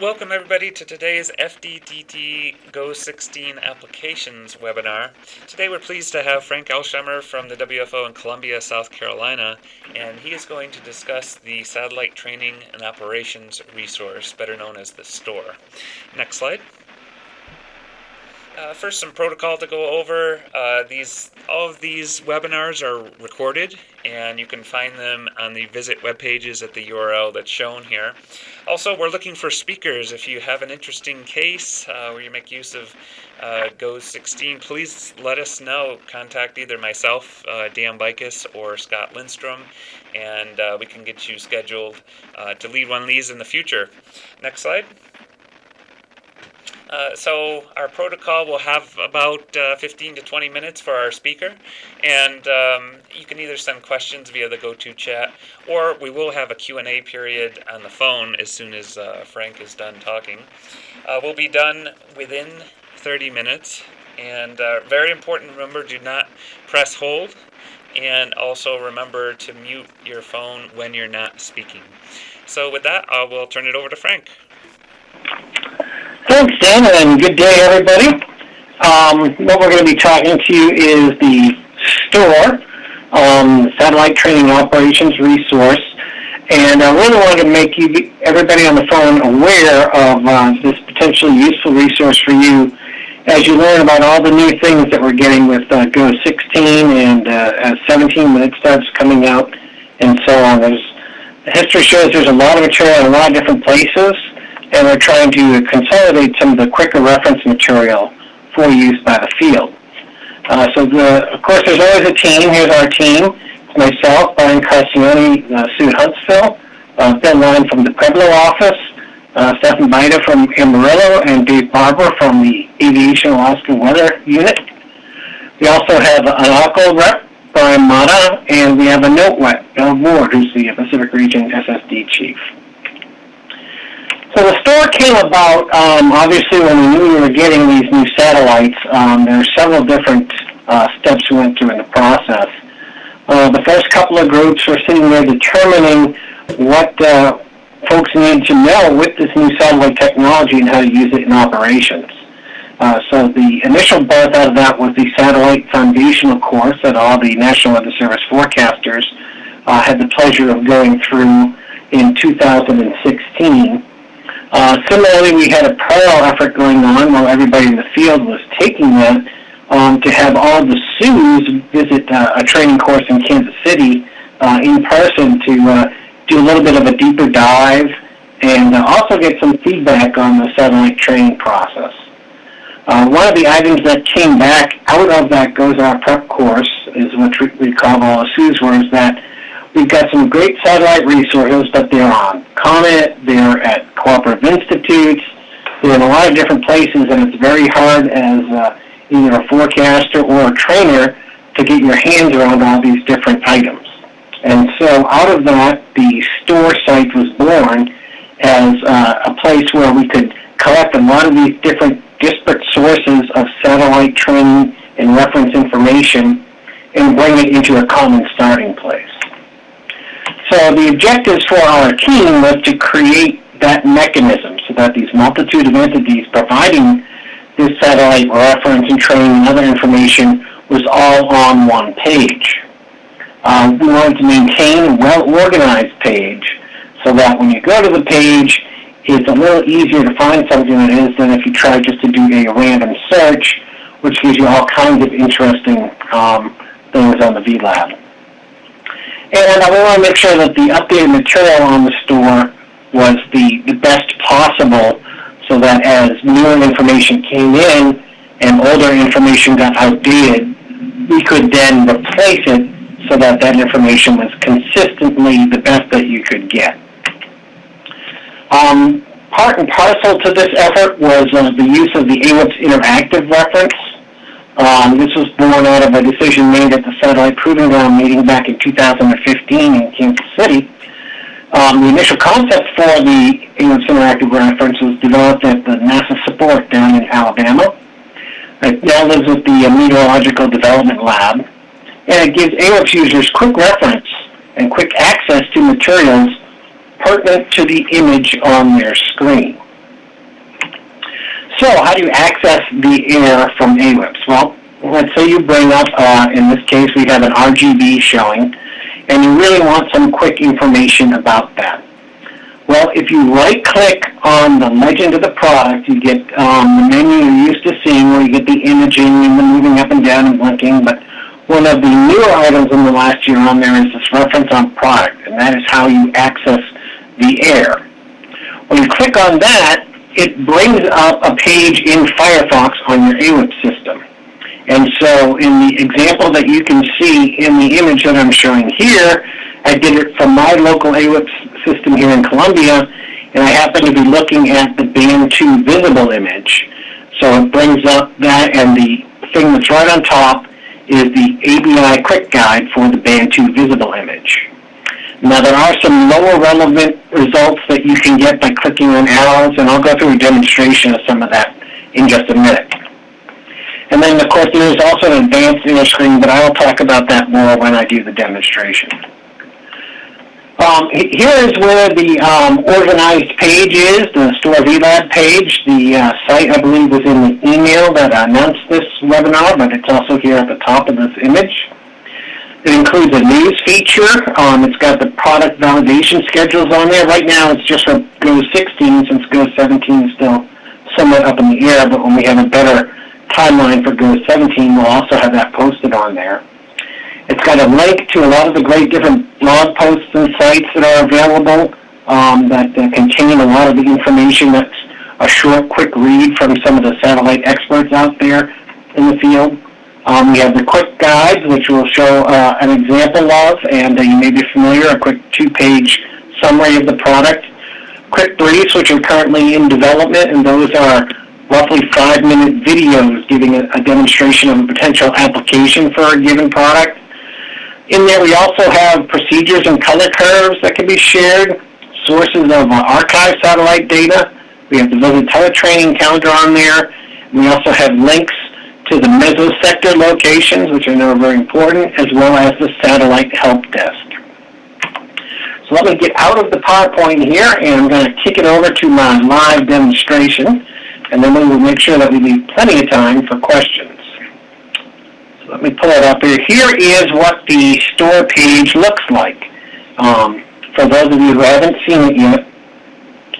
Welcome everybody to today's FDTD Go 16 Applications webinar. Today we're pleased to have Frank Elsheimer from the WFO in Columbia, South Carolina, and he is going to discuss the Satellite Training and Operations Resource, better known as the STOR. Next slide. First, some protocol to go over. All of these webinars are recorded, and you can find them on the visit web pages at the URL that's shown here. Also, we're looking for speakers. If you have an interesting case where you make use of Go 16, please let us know. Contact either myself, Dan Bikus, or Scott Lindstrom, and we can get you scheduled to lead one of these in the future. Next slide. So our protocol will have about 15 to 20 minutes for our speaker, and you can either send questions via the GoTo chat, or we will have a Q&A period on the phone as soon as Frank is done talking. We'll be done within 30 minutes, and very important, remember, do not press hold, and also remember to mute your phone when you're not speaking. So with that, I will turn it over to Frank. Thanks, Dan, and good day, everybody. What we're going to be talking to you is the STOR, Satellite Training Operations Resource, and I really wanted to make everybody on the phone aware of this potentially useful resource for you as you learn about all the new things that we're getting with Go 16 and as 17 when it starts coming out and so on. History shows there's a lot of material in a lot of different places, and we're trying to consolidate some of the quicker reference material for use by the field. Of course, there's always a team. Here's our team. It's myself, Brian Carcione, Sue Huntsville, Bill Lyon from the Pueblo office, Stephen Baida from Amarillo, and Dave Barber from the Aviation Alaska Weather Unit. We also have an ALCO rep, Brian Mata, and we have a note rep, Bill Ward, who's the Pacific Region SSD chief. So the STOR came about, obviously, when we knew we were getting these new satellites. There are several different steps we went through in the process. The first couple of groups were sitting there determining what folks needed to know with this new satellite technology and how to use it in operations. So the initial buzz out of that was the Satellite Foundational course that all the National Weather Service forecasters had the pleasure of going through in 2016. Similarly, we had a parallel effort going on while everybody in the field was taking that to have all the SUs visit a training course in Kansas City in person to do a little bit of a deeper dive and also get some feedback on the satellite training process. One of the items that came back out of that GOES prep course is what we call all the SUs were, is that we've got some great satellite resources, but they're on Comet, they're at cooperative institutes, they're in a lot of different places, and it's very hard as either a forecaster or a trainer to get your hands around all these different items. And so out of that, the STOR site was born as a place where we could collect a lot of these different disparate sources of satellite training and reference information and bring it into a common starting place. So the objectives for our team was to create that mechanism so that these multitude of entities providing this satellite reference and training and other information was all on one page. We wanted to maintain a well-organized page so that when you go to the page, it's a little easier to find something that is than if you try just to do a random search, which gives you all kinds of interesting things on the VLab. And I want to make sure that the updated material on the STOR was the best possible so that as newer information came in and older information got outdated, we could then replace it so that that information was consistently the best that you could get. Part and parcel to this effort was the use of the AWIPS interactive reference. This was born out of a decision made at the Satellite Proving Ground meeting back in 2015 in Kansas City. The initial concept for the AWIPS interactive reference was developed at the NASA support down in Alabama. It now lives with the Meteorological Development Lab, and it gives AWIPS users quick reference and quick access to materials pertinent to the image on their screen. So how do you access the error from AWIPS? Well, let's say you bring up, in this case, we have an RGB showing, and you really want some quick information about that. Well, if you right-click on the legend of the product, you get the menu you're used to seeing where you get the imaging and the moving up and down and blinking, but one of the newer items in the last year on there is this reference on product, and that is how you access the error. When you click on that, it brings up a page in Firefox on your AWIPS system. And so in the example that you can see in the image that I'm showing here, I did it from my local AWIPS system here in Columbia, and I happen to be looking at the Band 2 visible image. So it brings up that, and the thing that's right on top is the ABI quick guide for the Band 2 visible image. Now there are some lower relevant results that you can get by clicking on arrows, and I'll go through a demonstration of some of that in just a minute. And then, of course, there is also an advanced inner screen, but I will talk about that more when I do the demonstration. Here is where the organized page is, the STOR VLab page. The site, I believe, was in the email that announced this webinar, but it's also here at the top of this image. It includes a news feature. It's got the product validation schedules on there. Right now, it's just for Go 16, since Go 17 is still somewhat up in the air, but when we have a better timeline for Go 17, we'll also have that posted on there. It's got a link to a lot of the great different blog posts and sites that are available that contain a lot of the information that's a short, quick read from some of the satellite experts out there in the field. We have the quick guides, which we'll show an example of, and you may be familiar, a quick 2-page summary of the product. Quick briefs, which are currently in development, and those are roughly 5-minute videos giving a demonstration of a potential application for a given product. In there, we also have procedures and color curves that can be shared, sources of archive satellite data. We have the visit teletraining calendar on there. We also have links to the mesosector locations, which I know are very important, as well as the satellite help desk. So let me get out of the PowerPoint here, and I'm going to kick it over to my live demonstration, and then we will make sure that we leave plenty of time for questions. So let me pull it up here. Here is what the STOR page looks like, for those of you who haven't seen it yet.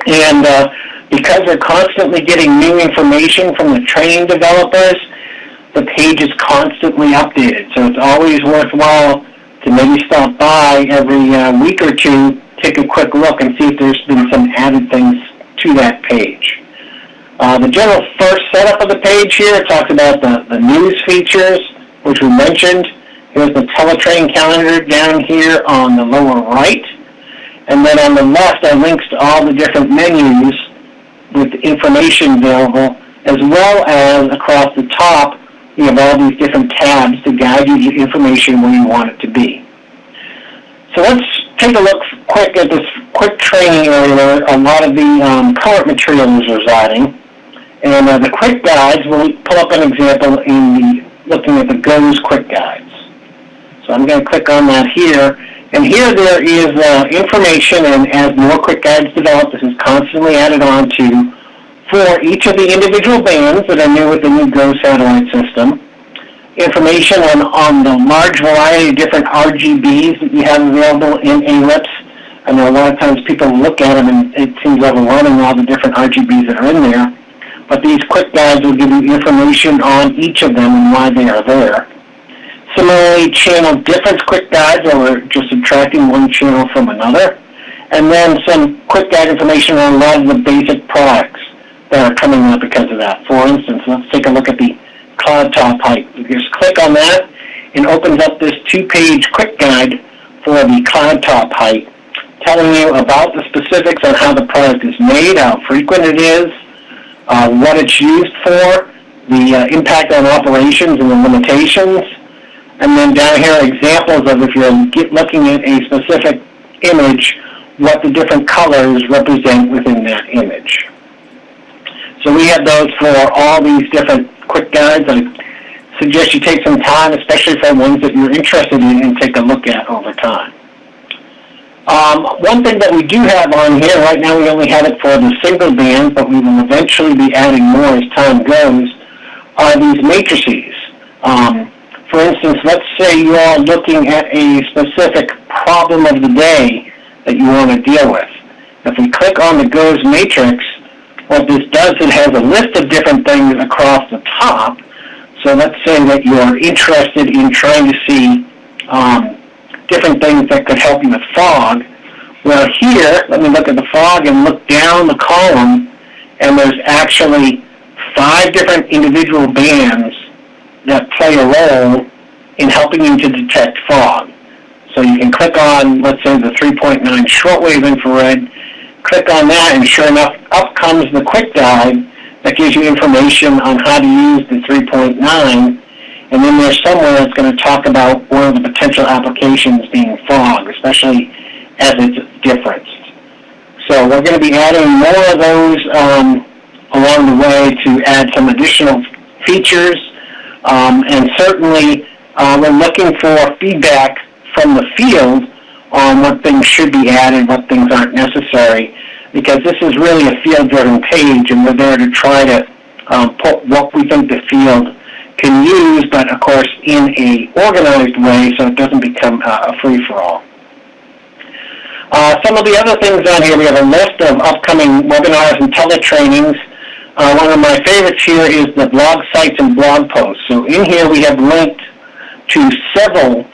And because we're constantly getting new information from the training developers, the page is constantly updated. So it's always worthwhile to maybe stop by every week or two, take a quick look, and see if there's been some added things to that page. The general first setup of the page here talks about the news features, which we mentioned. Here's the teletrain calendar down here on the lower right. And then on the left are links to all the different menus with information available, as well as across the top, you have all these different tabs to guide you to information where you want it to be. So let's take a look quick at this quick training area where a lot of the current material is residing. And the quick guides, we'll pull up an example in looking at the GOES quick guides. So I'm going to click on that here. And here there is information, and as more quick guides develop, this is constantly added on to for each of the individual bands that are new with the new GO satellite system. Information on the large variety of different RGBs that you have available in AWIPS. I know a lot of times people look at them and it seems overwhelming, all the different RGBs that are in there. But these quick guides will give you information on each of them and why they are there. Similarly, channel difference quick guides, where we're just subtracting one channel from another. And then some quick guide information on a lot of the basic products that are coming up because of that. For instance, let's take a look at the cloud top height. You just click on that and opens up this 2-page quick guide for the cloud top height, telling you about the specifics on how the product is made, how frequent it is, what it's used for, the impact on operations and the limitations. And then down here are examples of, if you're looking at a specific image, what the different colors represent within that image. So we have those for all these different quick guides. I suggest you take some time, especially for ones that you're interested in, and take a look at over time. One thing that we do have on here, right now we only have it for the single band, but we will eventually be adding more as time goes, are these matrices. For instance, let's say you are looking at a specific problem of the day that you want to deal with. If we click on the Goes matrix, what this does, it has a list of different things across the top. So let's say that you are interested in trying to see different things that could help you with fog. Well, here, let me look at the fog and look down the column, and there's actually 5 different individual bands that play a role in helping you to detect fog. So you can click on, let's say, the 3.9 shortwave infrared, click on that, and sure enough, up comes the quick guide that gives you information on how to use the 3.9, and then there's somewhere that's going to talk about one of the potential applications being fog, especially as it's differenced. So we're going to be adding more of those along the way to add some additional features, and certainly we're looking for feedback from the field on what things should be added, what things aren't necessary, because this is really a field-driven page, and we're there to try to put what we think the field can use, but of course in a organized way so it doesn't become a free-for-all. Some of the other things on here, we have a list of upcoming webinars and teletrainings. One of my favorites here is the blog sites and blog posts. So in here we have linked to several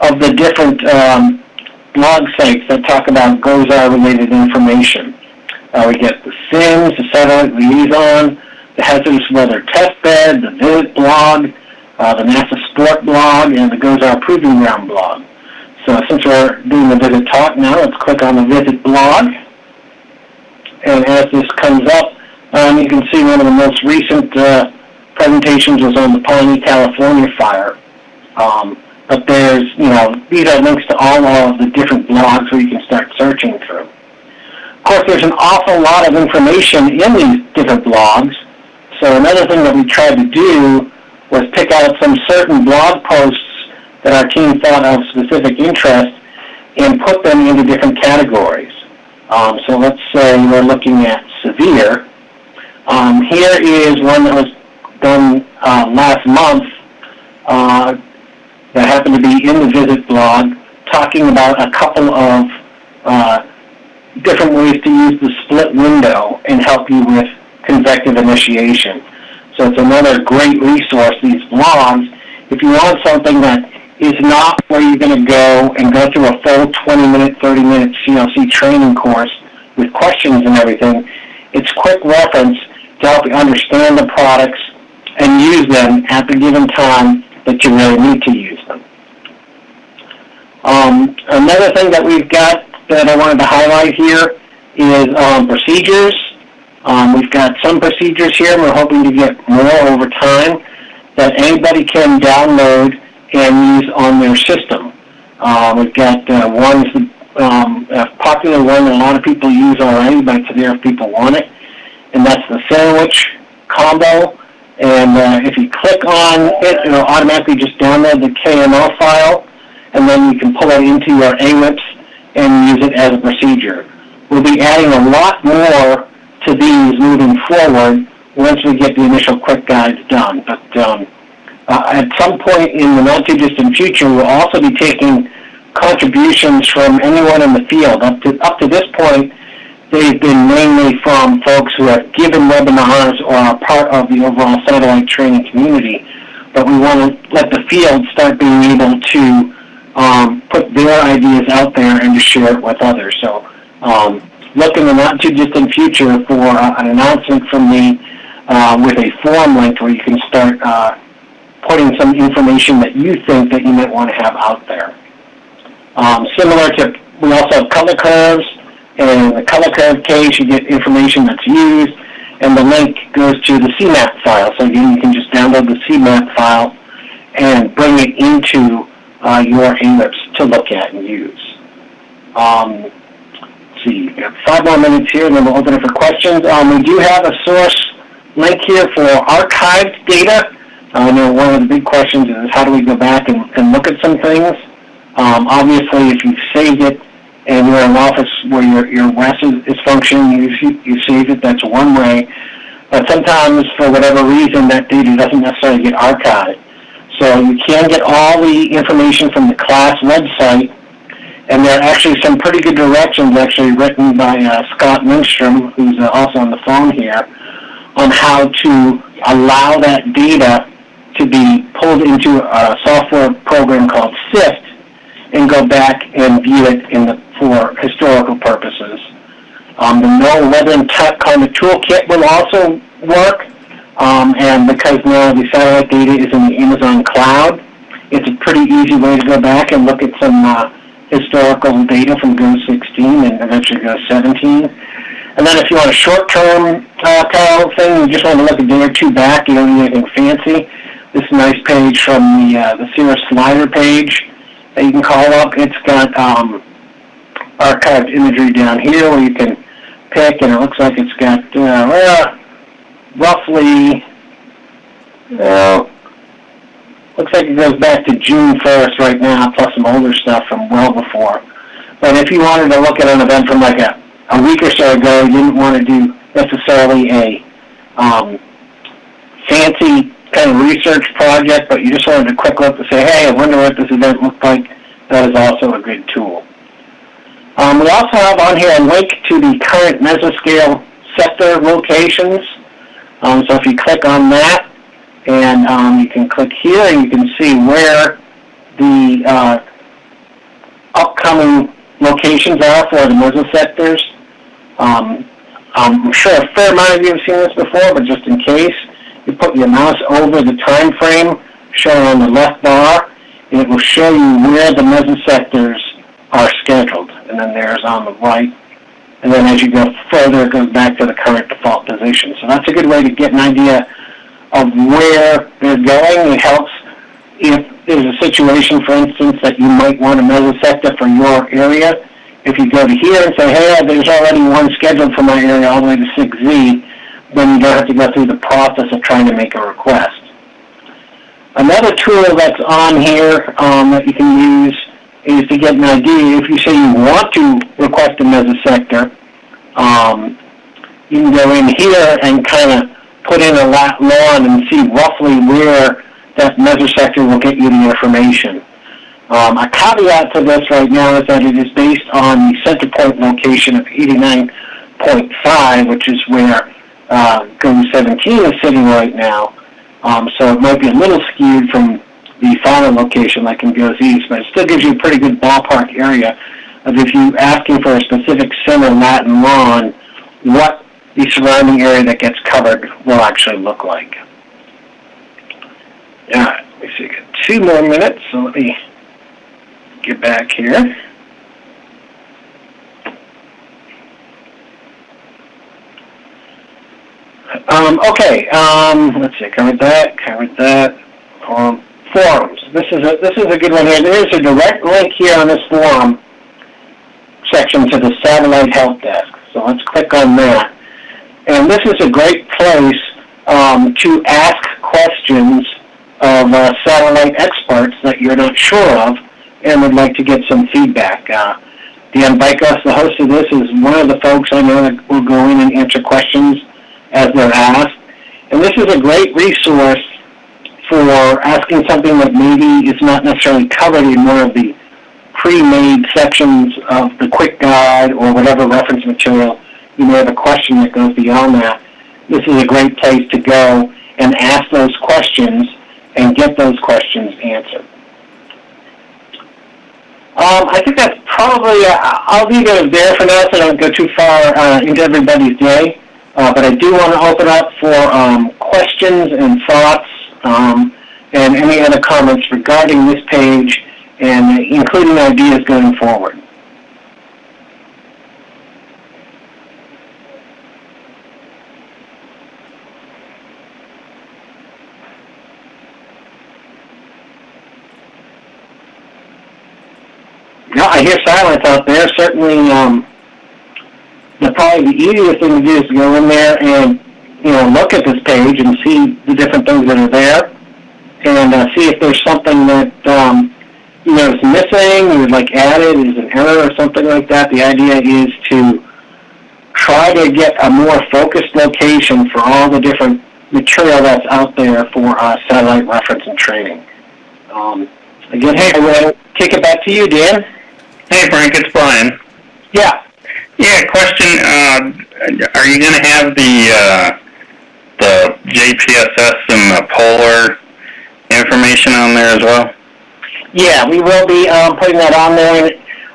of the different blog sites that talk about GOES-R-related information. We get the SIMS, the Satellite Liaison, the Hazardous Weather Test Bed, the Visit blog, the NASA Sport blog, and the GOES-R Proving Ground blog. So since we're doing the Visit talk now, let's click on the Visit blog. And as this comes up, you can see one of the most recent presentations was on the Pawnee, California fire. But there's, these are links to all of the different blogs where you can start searching through. Of course, there's an awful lot of information in these different blogs. So another thing that we tried to do was pick out some certain blog posts that our team thought of specific interest and put them into different categories. So let's say we're looking at severe. Here is one that was done last month that happened to be in the Visit blog, talking about a couple of different ways to use the split window and help you with convective initiation. So it's another great resource, these blogs. If you want something that is not where you're going to go and go through a full 20-minute, 30-minute CLC training course with questions and everything, it's quick reference to help you understand the products and use them at the given time that you really need to use them. Another thing that we've got that I wanted to highlight here is procedures. We've got some procedures here, and we're hoping to get more over time that anybody can download and use on their system. We've got a popular one that a lot of people use already, but it's there if people want it, and that's the sandwich combo. And if you click on it, it'll automatically just download the KML file, and then you can pull it into your AWIPS and use it as a procedure. We'll be adding a lot more to these moving forward once we get the initial quick guides done. But at some point in the not-too-distant future, we'll also be taking contributions from anyone in the field. Up to this point, they've been mainly from folks who have given webinars or are part of the overall satellite training community. But we want to let the field start being able to put their ideas out there and to share it with others. So look in the not-too-distant future for an announcement from me with a forum link where you can start putting some information that you think that you might want to have out there. Similar to, we also have color curves, and in the color curve case you get information that's used, and the link goes to the CMAP file. So again, you can just download the CMAP file and bring it into your AWIPS to look at and use. Let's see, we've got 5 more minutes here, and then we'll open it for questions. We do have a source link here for archived data. I know one of the big questions is how do we go back and look at some things. Obviously, if you've saved it and you're in an office where your WES is functioning, you save it, that's one way. But sometimes, for whatever reason, that data doesn't necessarily get archived. So you can get all the information from the class website, and there are actually some pretty good directions actually written by Scott Lindstrom, who's also on the phone here, on how to allow that data to be pulled into a software program called SIFT and go back and view it for historical purposes. The Know Weather and Climate Toolkit will also work, and because now the satellite data is in the Amazon cloud, it's a pretty easy way to go back and look at some historical data from GO 16 and eventually GO 17. And then if you want a short-term kind of thing, you just want to look a day or two back, you don't need anything fancy. This is a nice page from the Cirrus Slider page that you can call up. It's got archived imagery down here where you can pick, and it looks like it's got roughly, looks like it goes back to June 1st right now, plus some older stuff from well before. But if you wanted to look at an event from like a week or so ago, you didn't want to do necessarily a fancy kind of research project, but you just wanted a quick look to say, hey, I wonder what this event looked like, that is also a good tool. We also have on here a link to the current mesoscale sector locations. So if you click on that, and you can click here, and you can see where the upcoming locations are for the mesosectors. I'm sure a fair amount of you have seen this before, but just in case, you put your mouse over the time frame shown on the left bar, and it will show you where the mesosectors are scheduled. And then there's on the right. And then as you go further, it goes back to the current default position. So that's a good way to get an idea of where they're going. It helps if there's a situation, for instance, that you might want a mesosector for your area. If you go to here and say, hey, there's already one scheduled for my area all the way to 6Z, then you don't have to go through the process of trying to make a request. Another tool that's on here that you can use is to get an idea. If you say you want to request a mesosector, you can go in here and kind of put in a lat long and see roughly where that mesosector will get you the information. A caveat to this right now is that it is based on the center point location of 89.5, which is where GO 17 is sitting right now. So it might be a little skewed from the final location like in GOES East, but it still gives you a pretty good ballpark area of if you're asking for a specific center lat and long, what the surrounding area that gets covered will actually look like. Let me see, got 2 more minutes, so let me get back here. Let's see, covered that. Forums. This is a good one here. There is a direct link here on this forum section to the Satellite Help Desk. So let's click on that. And this is a great place to ask questions of satellite experts that you're not sure of and would like to get some feedback. Dan Bykos, the host of this, is one of the folks I know that will go in and answer questions as they're asked. And this is a great resource for asking something that maybe is not necessarily covered in one of the pre-made sections of the quick guide or whatever reference material. You may have a question that goes beyond that. This is a great place to go and ask those questions and get those questions answered. I think that's probably, I'll leave it there for now so I don't go too far into everybody's day. But I do want to open up for questions and thoughts and any other comments regarding this page and including ideas going forward. Yeah, I hear silence out there. Certainly, probably the easiest thing to do is to go in there and look at this page and see the different things that are there, and see if there's something that is missing, you would like added, is an error or something like that, the idea is to try to get a more focused location for all the different material that's out there for satellite reference and training. Again, hey, I will kick it back to you, Dan. Hey, Frank, it's Brian. Yeah. Yeah, question. Are you going to have the JPSS and the polar information on there as well? Yeah, we will be putting that on there.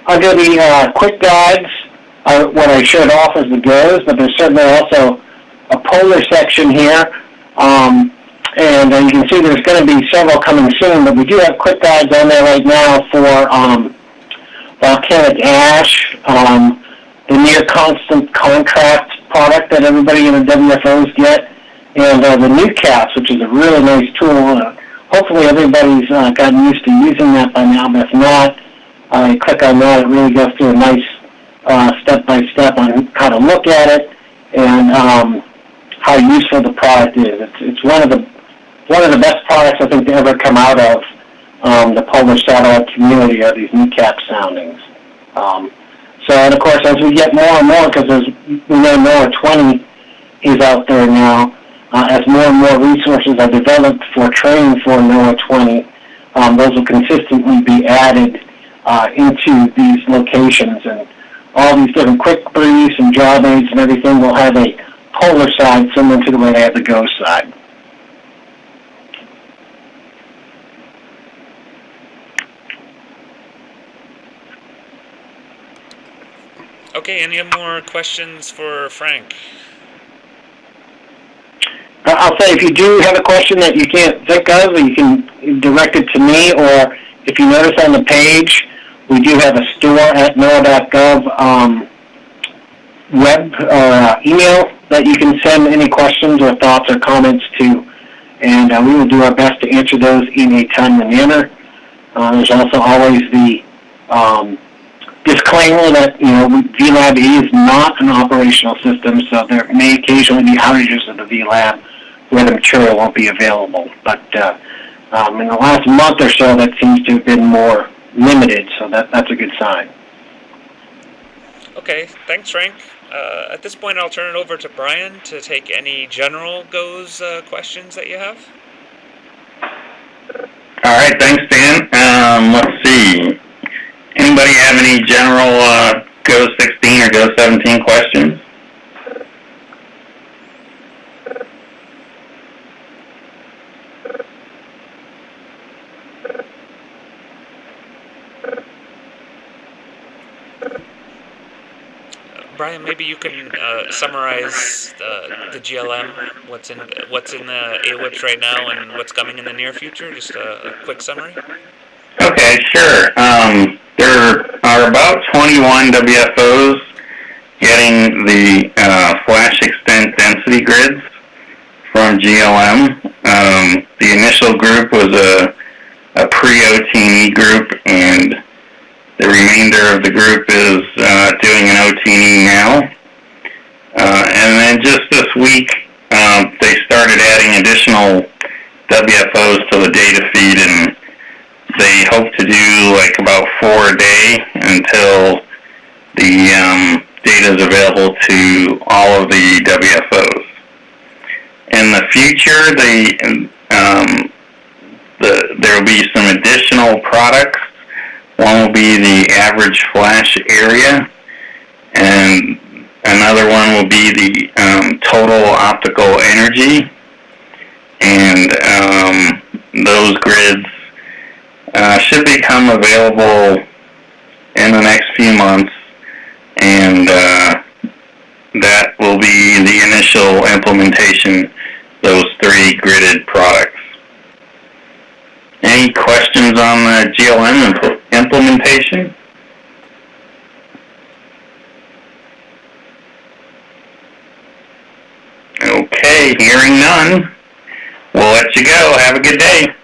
Under the quick guides, what I showed off is the GOES, but there's certainly also a polar section here. And you can see there's going to be several coming soon, but we do have quick guides on there right now for volcanic ash, the near constant contract product that everybody in the WFOs get, and the new caps, which is a really nice tool. Hopefully everybody's gotten used to using that by now, but if not, you click on that, it really goes through a nice step-by-step on how to look at it and how useful the product is. It's one of the best products I think to ever come out of the polar satellite community are these NECAP soundings. And of course, as we get more and more, because we know NOAA 20 is out there now, as more and more resources are developed for training for NOAA 20, those will consistently be added into these locations, and all these different quick briefs and job aids and everything will have a polar side similar to the way they have the GOES side. Okay, any more questions for Frank? I'll say if you do have a question that you can't think of, you can direct it to me, or if you notice on the page, we do have a STOR at NOAA.gov web or email that you can send any questions or thoughts or comments to, and we will do our best to answer those in a timely manner. There's also always the disclaimer that VLab is not an operational system, so there may occasionally be outages of the VLab where the material won't be available. But in the last month or so, that seems to have been more limited, so that's a good sign. Okay, thanks, Frank. At this point, I'll turn it over to Brian to take any general GOES questions that you have. All right, thanks, Dan. Let's see. Anybody have any general GOES 16 or GOES 17 questions? Brian, maybe you can summarize the GLM, what's in the AWIPS right now and what's coming in the near future, just a quick summary. Okay, sure. There are about 21 WFOs getting the flash extent density grids from GLM. The initial group was a pre-OT&E group, and the remainder of the group is doing an OT&E now. And then just this week, they started adding additional WFOs to the data feed, and they hope to do like about 4 a day until the data is available to all of the WFOs. In the future, there will be some additional products. One will be the average flash area, and another one will be the total optical energy, and those grids should become available in the next few months, and that will be the initial implementation, those 3 gridded products. Any questions on the GLM implementation? Okay, hearing none, we'll let you go. Have a good day.